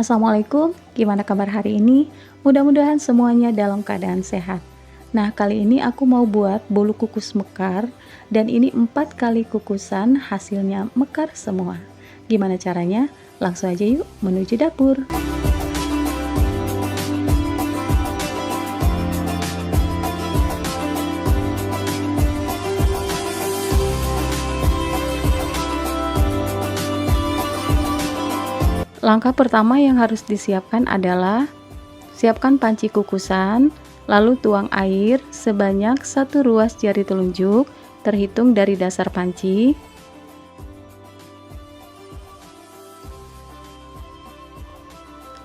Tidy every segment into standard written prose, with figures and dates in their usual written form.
Assalamualaikum, gimana kabar hari ini? Mudah-mudahan semuanya dalam keadaan sehat. Nah, kali ini aku mau buat bolu kukus mekar, dan ini 4 kali kukusan hasilnya mekar semua. Gimana caranya? Langsung aja yuk menuju dapur. Langkah pertama yang harus disiapkan adalah siapkan panci kukusan, lalu tuang air sebanyak 1 ruas jari telunjuk terhitung dari dasar panci.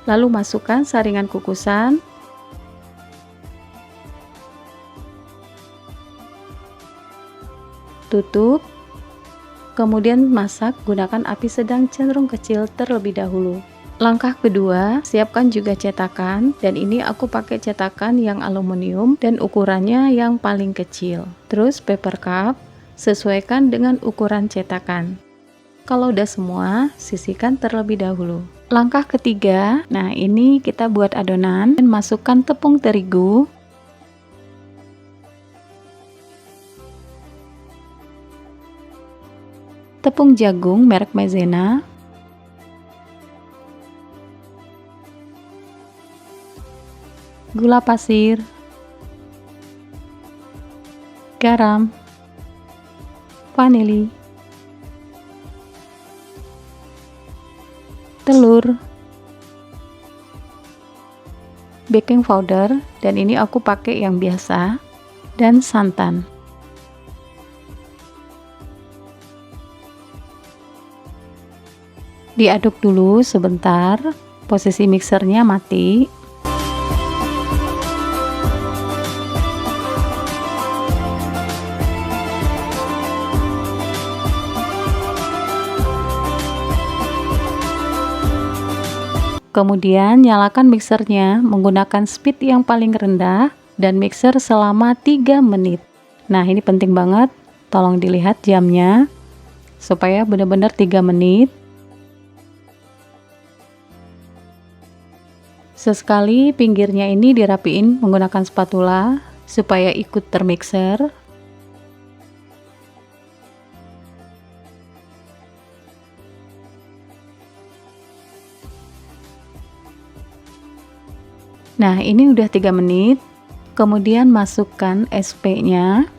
Lalu masukkan saringan kukusan. Tutup. Kemudian masak, gunakan api sedang cenderung kecil terlebih dahulu. Langkah kedua, siapkan juga cetakan, dan ini aku pakai cetakan yang aluminium dan ukurannya yang paling kecil. Terus paper cup, sesuaikan dengan ukuran cetakan. Kalau udah semua, sisihkan terlebih dahulu. Langkah ketiga, nah ini kita buat adonan dan masukkan tepung terigu, tepung jagung merek Maizena, gula pasir, garam, vanili, telur, baking powder, dan ini aku pakai yang biasa, dan santan. Diaduk dulu sebentar, posisi mixernya mati. Kemudian nyalakan mixernya menggunakan speed yang paling rendah dan mixer selama 3 menit. Nah, ini penting banget, tolong dilihat jamnya supaya benar-benar 3 menit. Sesekali pinggirnya ini dirapiin menggunakan spatula supaya ikut termixer. Nah, ini udah 3 menit. Kemudian masukkan SP-nya.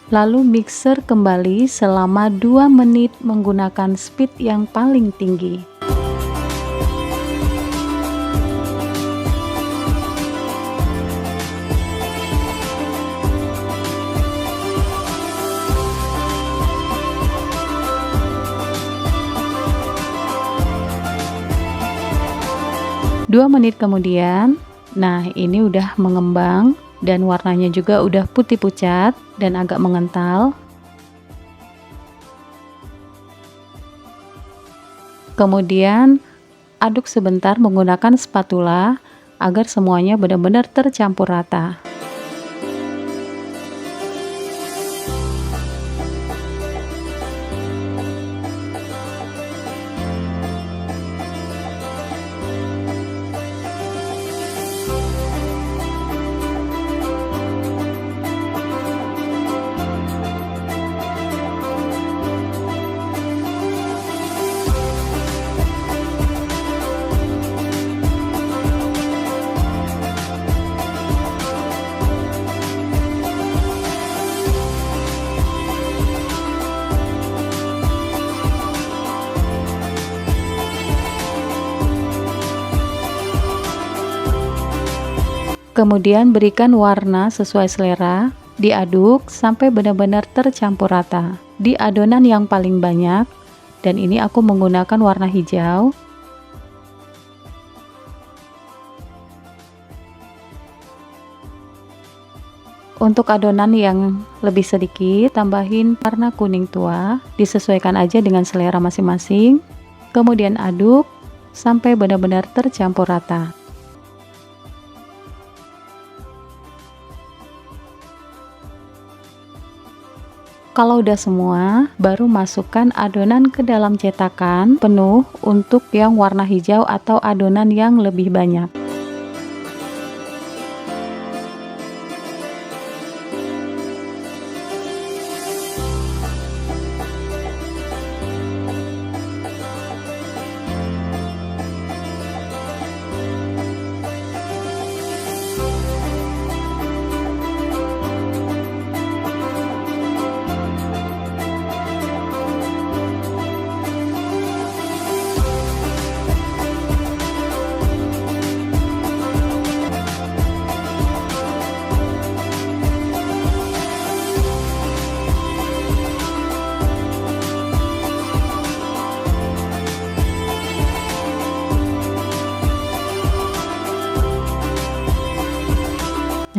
Lalu mixer kembali selama 2 menit menggunakan speed yang paling tinggi. Dua menit kemudian, nah ini udah mengembang dan warnanya juga udah putih pucat dan agak mengental. Kemudian aduk sebentar menggunakan spatula agar semuanya benar-benar tercampur rata. Kemudian berikan warna sesuai selera, diaduk sampai benar-benar tercampur rata di adonan yang paling banyak, dan ini aku menggunakan warna hijau. Untuk adonan yang lebih sedikit, tambahin warna kuning tua, disesuaikan aja dengan selera masing-masing. Kemudian aduk sampai benar-benar tercampur rata. Kalau udah semua, baru masukkan adonan ke dalam cetakan penuh untuk yang warna hijau atau adonan yang lebih banyak.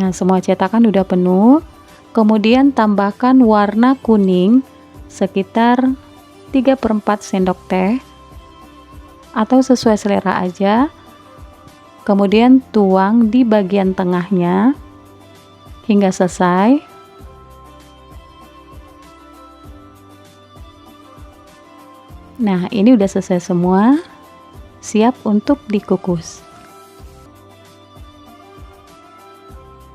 Nah, semua cetakan udah penuh. Kemudian tambahkan warna kuning sekitar 3/4 sendok teh atau sesuai selera aja. Kemudian tuang di bagian tengahnya hingga selesai. Nah, ini udah selesai semua, siap untuk dikukus.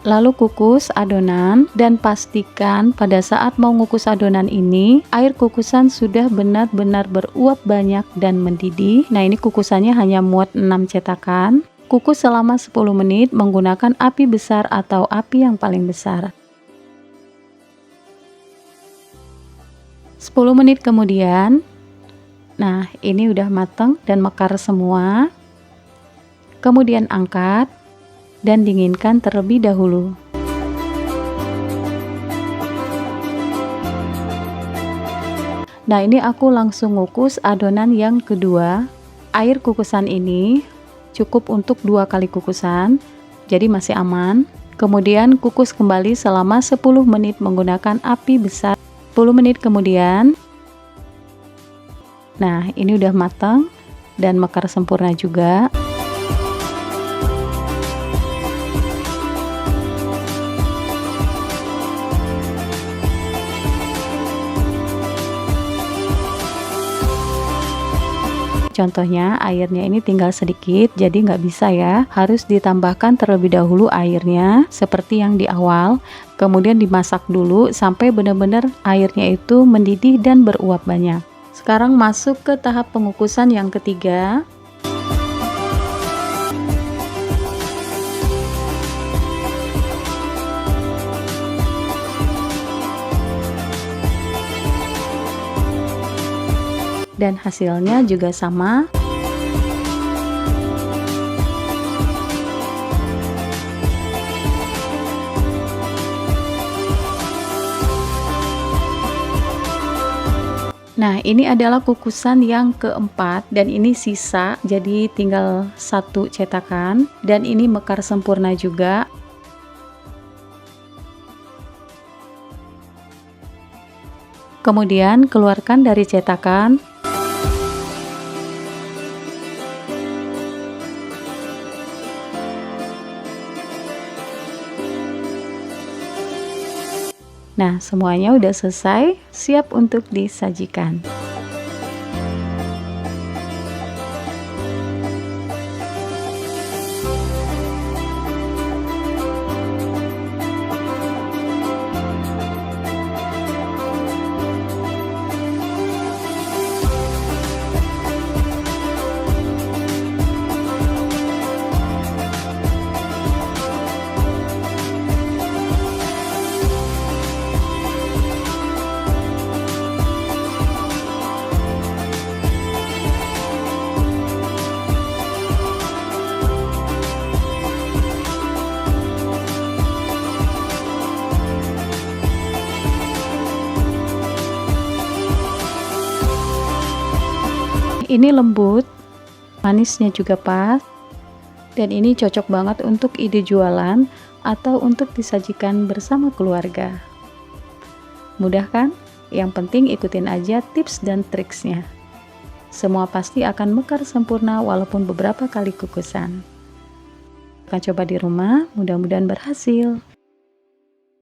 Lalu kukus adonan dan pastikan pada saat mau ngukus adonan ini air kukusan sudah benar-benar beruap banyak dan mendidih. Nah, ini kukusannya hanya muat 6 cetakan. Kukus selama 10 menit menggunakan api besar atau api yang paling besar. 10 menit kemudian, nah ini udah matang dan mekar semua. Kemudian angkat dan dinginkan terlebih dahulu. Nah, ini aku langsung ngukus adonan yang kedua. Air kukusan ini cukup untuk 2 kali kukusan, jadi masih aman. Kemudian kukus kembali selama 10 menit menggunakan api besar. 10 menit kemudian, nah ini udah matang dan mekar sempurna juga. Contohnya airnya ini tinggal sedikit, jadi nggak bisa ya, harus ditambahkan terlebih dahulu airnya seperti yang di awal, kemudian dimasak dulu sampai benar-benar airnya itu mendidih dan beruap banyak. Sekarang masuk ke tahap pengukusan yang ketiga. Dan hasilnya juga sama. Nah, ini adalah kukusan yang keempat dan ini sisa, jadi tinggal 1 cetakan dan ini mekar sempurna juga. Kemudian keluarkan dari cetakan. Nah, semuanya udah selesai, siap untuk disajikan. Ini lembut, manisnya juga pas, dan ini cocok banget untuk ide jualan atau untuk disajikan bersama keluarga. Mudah kan? Yang penting ikutin aja tips dan triksnya. Semua pasti akan mekar sempurna walaupun beberapa kali kukusan. Akan coba di rumah, mudah-mudahan berhasil.